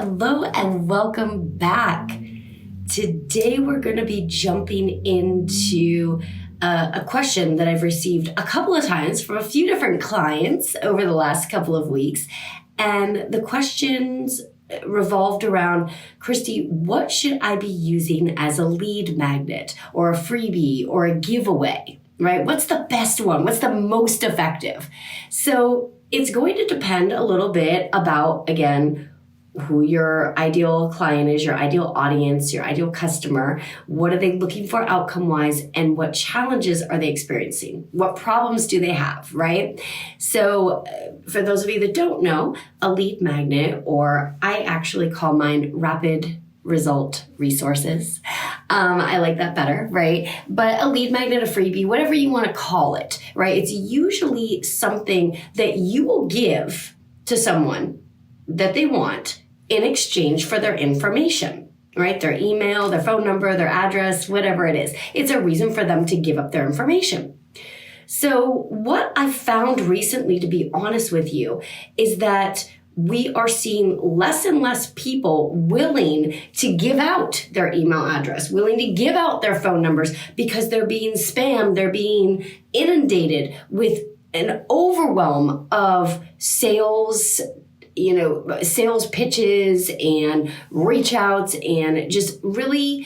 Hello and welcome back. Today we're going to be jumping into a question that I've received a couple of times from a few different clients over the last couple of weeks. And the questions revolved around, Christy, what should I be using as a lead magnet or a freebie or a giveaway, right? What's the best one? What's the most effective? So it's going to depend a little bit about, again, who your ideal client is, your ideal audience, your ideal customer. What are they looking for outcome-wise, and what challenges are they experiencing? What problems do they have, right? So for those of you that don't know, a lead magnet, or I actually call mine rapid result resources. I like that better, right? But a lead magnet, a freebie, whatever you want to call it, right? It's usually something that you will give to someone that they want in exchange for their information, right? Their email, their phone number, their address, whatever it is. It's a reason for them to give up their information. So what I found recently, to be honest with you, is that we are seeing less and less people willing to give out their email address, willing to give out their phone numbers, because they're being spammed, they're being inundated with an overwhelm of sales pitches and reach outs, and just really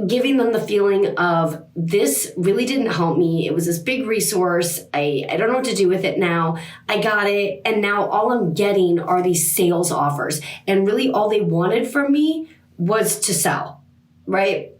giving them the feeling of, this really didn't help me. It was this big resource. I don't know what to do with it now. I got it. And now all I'm getting are these sales offers. And really all they wanted from me was to sell, right?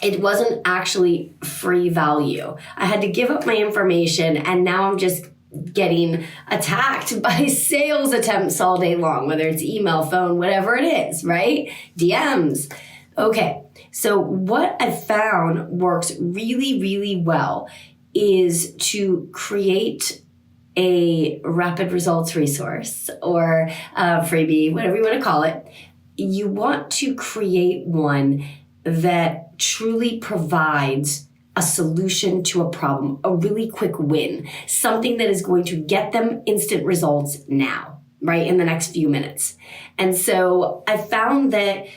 It wasn't actually free value. I had to give up my information, and now I'm just getting attacked by sales attempts all day long, whether it's email, phone, whatever it is, right? DMs. Okay, so what I found works really, really well is to create a rapid results resource or a freebie, whatever you want to call it. You want to create one that truly provides a solution to a problem, a really quick win, something that is going to get them instant results now, right, in the next few minutes. And so I found that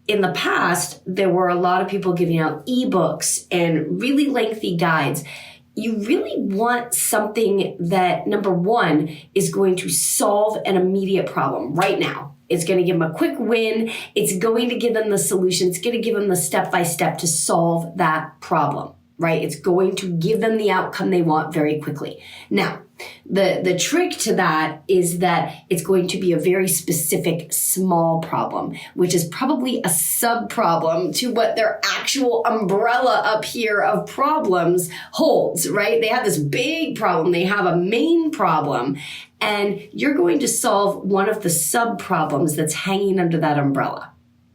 in the past, there were a lot of people giving out ebooks and really lengthy guides. You really want something that, number one, is going to solve an immediate problem right now. It's going to give them a quick win. It's going to give them the solution. It's going to give them the step-by-step to solve that problem, right? It's going to give them the outcome they want very quickly. Now, the trick to that is that it's going to be a very specific small problem, which is probably a sub-problem to what their actual umbrella up here of problems holds, right? They have this big problem. They have a main problem, and you're going to solve one of the sub-problems that's hanging under that umbrella.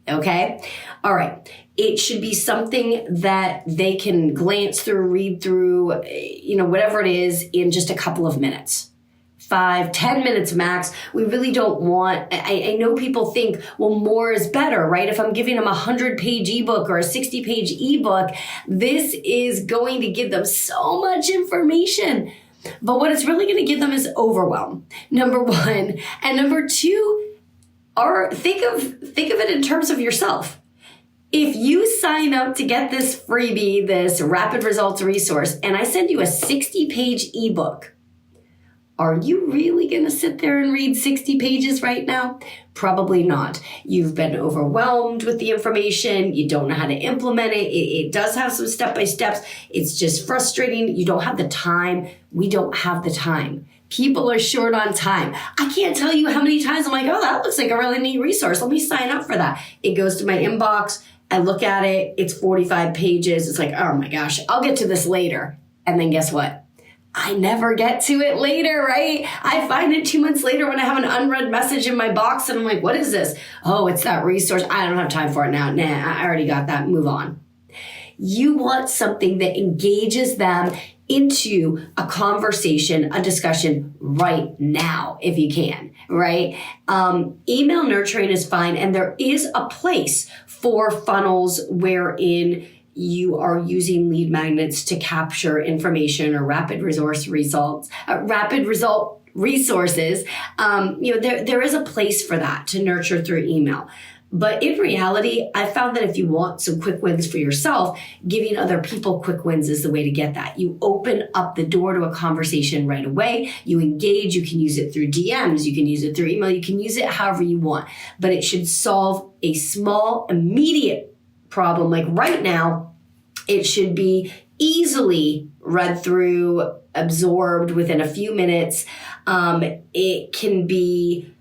Okay? All right. It should be something that they can glance through, read through, whatever it is, in just a couple of minutes. 5-10 minutes max. We really don't want, I know people think, well, more is better, right? If I'm giving them a 100-page ebook or a 60-page ebook, this is going to give them so much information. But what it's really going to give them is overwhelm, number one. And number two, think of it in terms of yourself. If you sign up to get this freebie, this rapid results resource, and I send you a 60-page ebook, are you really going to sit there and read 60 pages right now? Probably not. You've been overwhelmed with the information. You don't know how to implement it. It does have some step-by-steps. It's just frustrating. You don't have the time. We don't have the time. People are short on time. I can't tell you how many times I'm like, oh, that looks like a really neat resource. Let me sign up for that. It goes to my inbox. I look at it. It's 45 pages. It's like, oh my gosh, I'll get to this later. And then guess what? I never get to it later, right? I find it 2 months later when I have an unread message in my box, and I'm like, what is this? Oh, it's that resource. I don't have time for it now. Nah, I already got that. Move on. You want something that engages them into a conversation, a discussion right now, if you can, right? Email nurturing is fine, and there is a place for funnels wherein you are using lead magnets to capture information or rapid result resources. There is a place for that to nurture through email. But in reality, I found that if you want some quick wins for yourself, giving other people quick wins is the way to get that. You open up the door to a conversation right away. You engage. You can use it through DMs. You can use it through email. You can use it however you want. But it should solve a small, immediate problem. Like right now, it should be easily read through, absorbed within a few minutes. It can be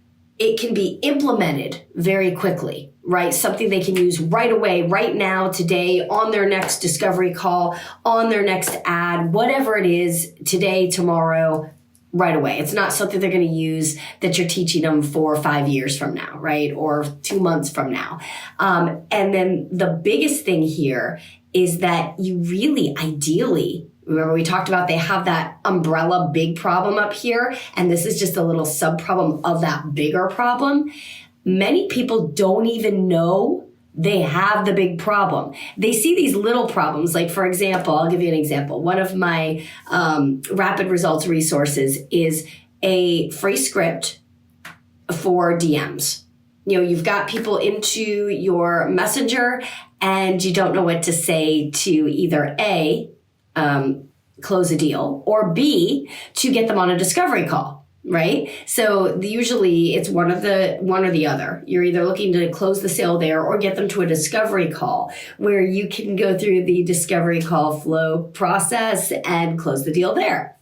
implemented very quickly, right? Something they can use right away, right now, today, on their next discovery call, on their next ad, whatever it is, today, tomorrow, right away. It's not something they're going to use that you're teaching them 4 or 5 years from now, right? Or 2 months from now. And then the biggest thing here is that you really, ideally, remember we talked about they have that umbrella big problem up here, and this is just a little sub-problem of that bigger problem. Many people don't even know they have the big problem. They see these little problems. Like, for example, I'll give you an example. One of my rapid results resources is a free script for DMs. You know, you've got people into your messenger and you don't know what to say to either A, close a deal, or B, to get them on a discovery call, right? So usually it's one or the other. You're either looking to close the sale there or get them to a discovery call where you can go through the discovery call flow process and close the deal there.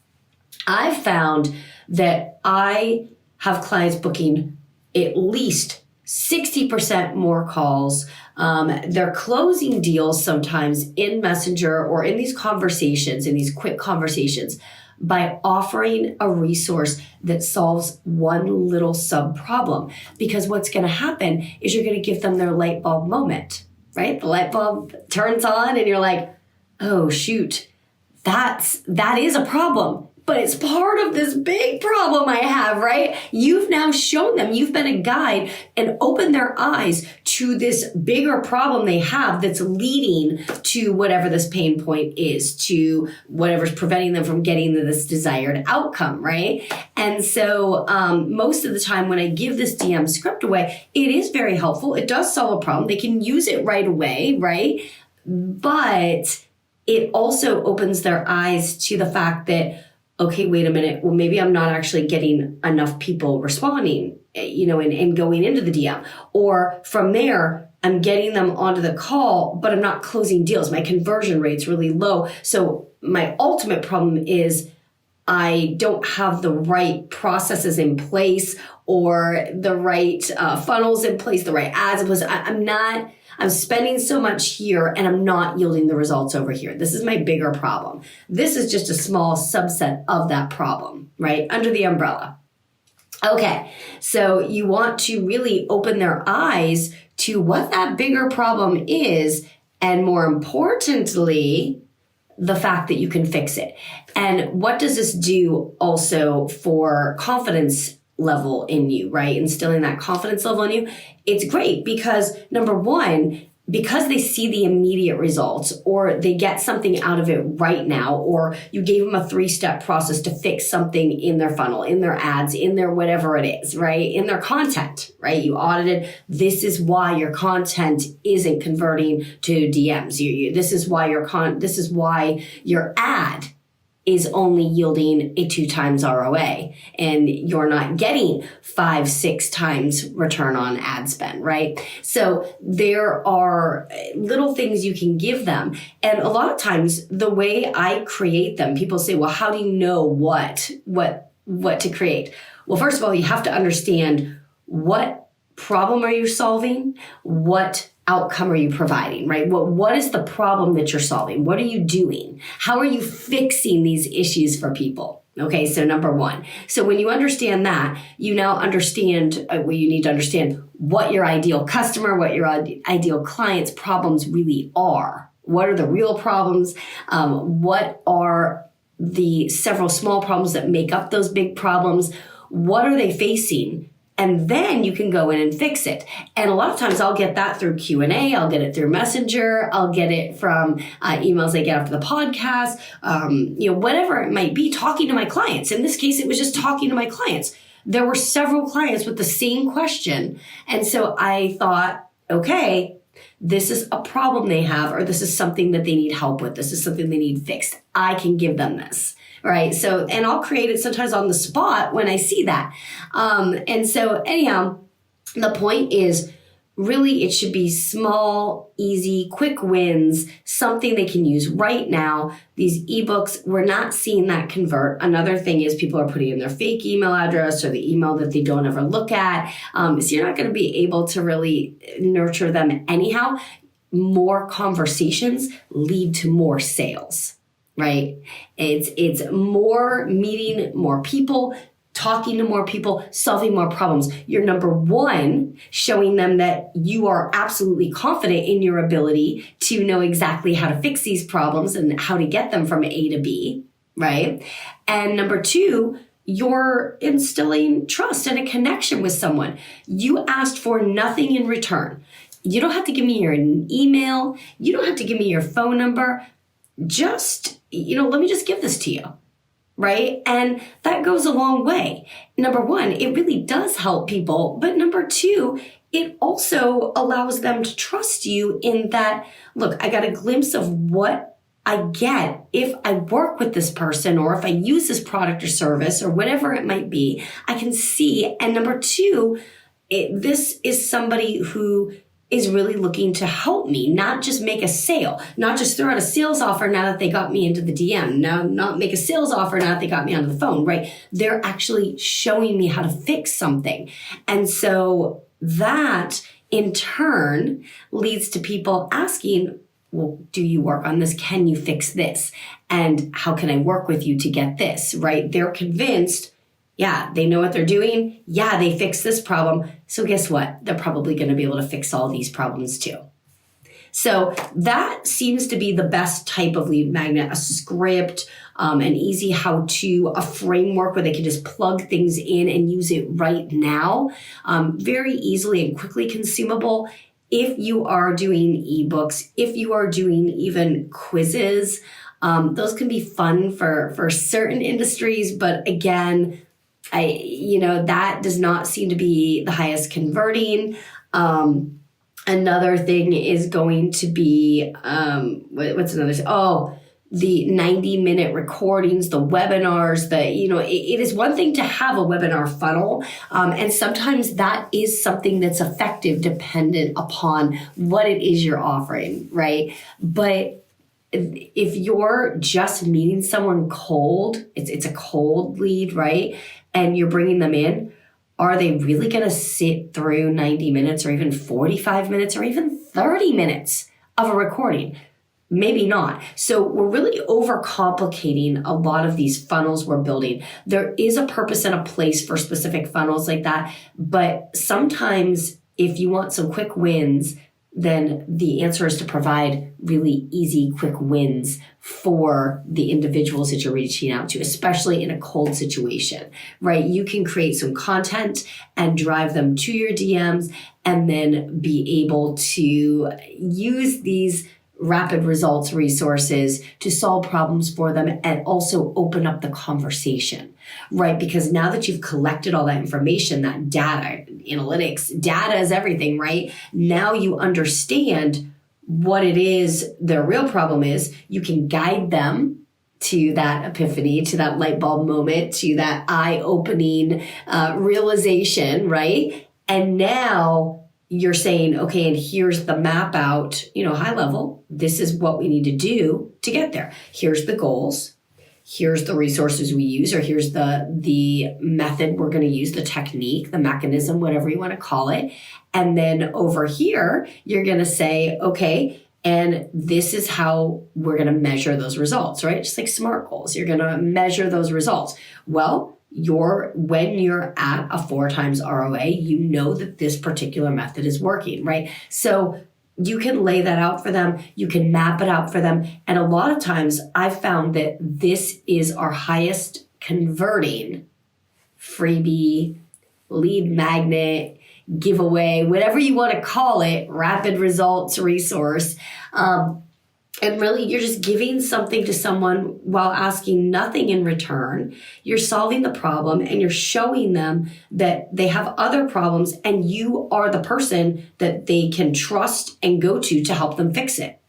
I've found that I have clients booking at least 60% more calls. They're closing deals sometimes in Messenger or in these conversations, in these quick conversations, by offering a resource that solves one little sub problem. Because what's going to happen is you're going to give them their light bulb moment, right? The light bulb turns on and you're like, oh, shoot, that is a problem. But it's part of this big problem I have, right? You've now shown them, you've been a guide and opened their eyes to this bigger problem they have that's leading to whatever this pain point is, to whatever's preventing them from getting to this desired outcome, right? And so most of the time when I give this DM script away, it is very helpful. It does solve a problem. They can use it right away, right? But it also opens their eyes to the fact that, okay, wait a minute. Well, maybe I'm not actually getting enough people responding, and going into the DM. Or from there, I'm getting them onto the call, but I'm not closing deals. My conversion rate's really low. So my ultimate problem is I don't have the right processes in place or the right funnels in place, the right ads in place. I'm spending so much here and I'm not yielding the results over here. This is my bigger problem. This is just a small subset of that problem, right? Under the umbrella. Okay, so you want to really open their eyes to what that bigger problem is, and more importantly, the fact that you can fix it. And what does this do also for confidence level in you, right? Instilling that confidence level in you. It's great because, number one, because they see the immediate results, or they get something out of it right now, or you gave them a 3-step process to fix something in their funnel, in their ads, in their whatever it is, right? In their content, right? You audited, this is why your content isn't converting to DMs. This is why your ad is only yielding a 2 times ROA, and you're not getting 5-6 times return on ad spend, right? So there are little things you can give them. And a lot of times the way I create them, people say, well, how do you know what to create? Well, first of all, you have to understand what problem are you solving? What outcome are you providing, right? What is the problem that you're solving? What are you doing? How are you fixing these issues for people? Okay, so number one. So when you understand that, you now understand, you need to understand what your ideal customer, what your ideal client's problems really are. What are the real problems? What are the several small problems that make up those big problems? What are they facing? And then you can go in and fix it. And a lot of times I'll get that through Q&A. I'll get it through Messenger. I'll get it from emails I get after the podcast, whatever it might be, talking to my clients. In this case, it was just talking to my clients. There were several clients with the same question. And so I thought, okay, this is a problem they have, or this is something that they need help with. This is something they need fixed. I can give them this, right? So, and I'll create it sometimes on the spot when I see that. And so anyhow, the point is really it should be small, easy, quick wins, something they can use right now. These ebooks, we're not seeing that convert. Another thing is people are putting in their fake email address or the email that they don't ever look at. So you're not going to be able to really nurture them anyhow. More conversations lead to more sales, right? It's more meeting more people, talking to more people, solving more problems. You're number one, showing them that you are absolutely confident in your ability to know exactly how to fix these problems and how to get them from A to B, right? And number two, you're instilling trust and a connection with someone. You asked for nothing in return. You don't have to give me your email. You don't have to give me your phone number. Just, let me just give this to you. Right? And that goes a long way. Number one, it really does help people. But number two, it also allows them to trust you in that, look, I got a glimpse of what I get if I work with this person or if I use this product or service or whatever it might be. I can see. And number two, this is somebody who is really looking to help me, not just make a sale, not just throw out a sales offer now that they got me into the DM, not make a sales offer now that they got me onto the phone, right? They're actually showing me how to fix something. And so that in turn leads to people asking, well, do you work on this? Can you fix this? And how can I work with you to get this, right? They're convinced, yeah, they know what they're doing. Yeah, they fixed this problem. So guess what? They're probably going to be able to fix all these problems too. So that seems to be the best type of lead magnet, a script, an easy how-to, a framework where they can just plug things in and use it right now. Very easily and quickly consumable. If you are doing ebooks, if you are doing even quizzes, those can be fun for certain industries. But again, that does not seem to be the highest converting. Another thing is going to be, what's another? Oh, the 90-minute recordings, the webinars, it is one thing to have a webinar funnel. And sometimes that is something that's effective dependent upon what it is you're offering, right? But if you're just meeting someone cold, it's a cold lead, right? And you're bringing them in, are they really going to sit through 90 minutes or even 45 minutes or even 30 minutes of a recording? Maybe not. So we're really overcomplicating a lot of these funnels we're building. There is a purpose and a place for specific funnels like that. But sometimes if you want some quick wins, then the answer is to provide really easy, quick wins for the individuals that you're reaching out to, especially in a cold situation, right? You can create some content and drive them to your DMs and then be able to use these rapid results resources to solve problems for them and also open up the conversation, right? Because now that you've collected all that information, that data, analytics, data is everything, right? Now you understand what it is their real problem is. You can guide them to that epiphany, to that light bulb moment, to that eye-opening realization, right? And now you're saying, okay, and here's the map out, high level. This is what we need to do to get there. Here's the goals. Here's the resources we use, or here's the method we're going to use, the technique, the mechanism, whatever you want to call it. And then over here, you're going to say, okay, and this is how we're going to measure those results, right? Just like SMART goals. You're going to measure those results. Well, when you're at a 4 times ROA, you know that this particular method is working, right? So you can lay that out for them. You can map it out for them. And a lot of times I've found that this is our highest converting freebie, lead magnet, giveaway, whatever you want to call it, rapid results resource. And really, you're just giving something to someone while asking nothing in return. You're solving the problem and you're showing them that they have other problems and you are the person that they can trust and go to help them fix it.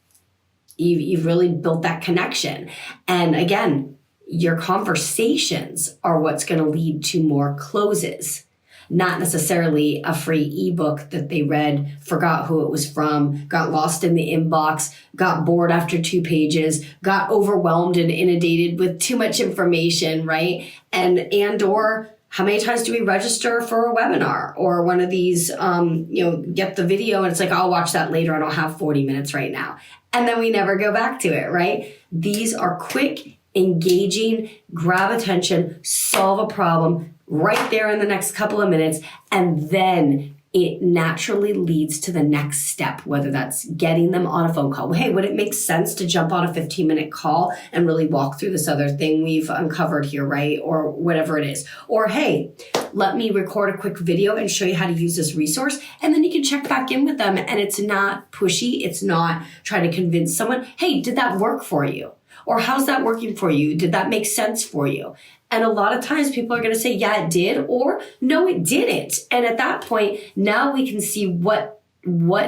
You've really built that connection. And again, your conversations are what's going to lead to more closes. Not necessarily a free ebook that they read, forgot who it was from, got lost in the inbox, got bored after 2 pages, got overwhelmed and inundated with too much information, right? And or how many times do we register for a webinar or one of these, get the video and it's like, I'll watch that later. I don't have 40 minutes right now. And then we never go back to it, right? These are quick, engaging, grab attention, solve a problem right there in the next couple of minutes, and then it naturally leads to the next step, whether that's getting them on a phone call. Hey, would it make sense to jump on a 15-minute call and really walk through this other thing we've uncovered here, right? Or whatever it is. Or, hey, let me record a quick video and show you how to use this resource. And then you can check back in with them. And it's not pushy. It's not trying to convince someone, hey, did that work for you? Or how's that working for you? Did that make sense for you? And a lot of times people are going to say, yeah, it did, or no, it didn't. And at that point, now we can see what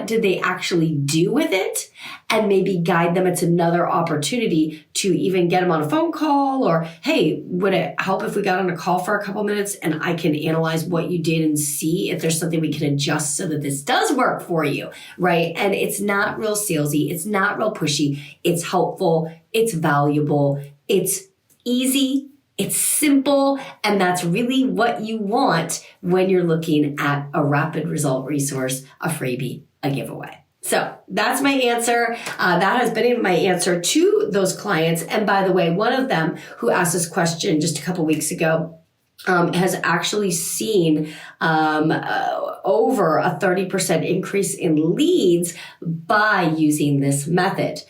did they actually do with it and maybe guide them. It's another opportunity to even get them on a phone call or, hey, would it help if we got on a call for a couple minutes and I can analyze what you did and see if there's something we can adjust so that this does work for you, right? And it's not real salesy. It's not real pushy. It's helpful. It's valuable. It's easy. It's simple, and that's really what you want when you're looking at a rapid result resource, a freebie, a giveaway. So that's my answer. That has been my answer to those clients. And by the way, one of them who asked this question just a couple weeks ago has actually seen over a 30% increase in leads by using this method.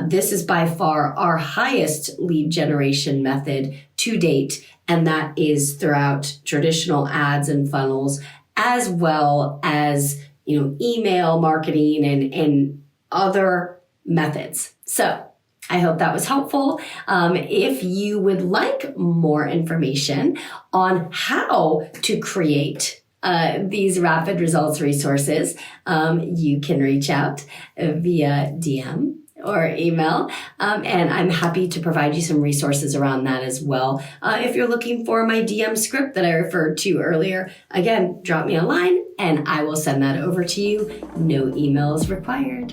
This is by far our highest lead generation method to date, and that is throughout traditional ads and funnels, as well as email marketing and other methods. So I hope that was helpful. If you would like more information on how to create these rapid results resources, you can reach out via DM or email, and I'm happy to provide you some resources around that as well. If you're looking for my DM script that I referred to earlier, again, drop me a line and I will send that over to you. No emails required.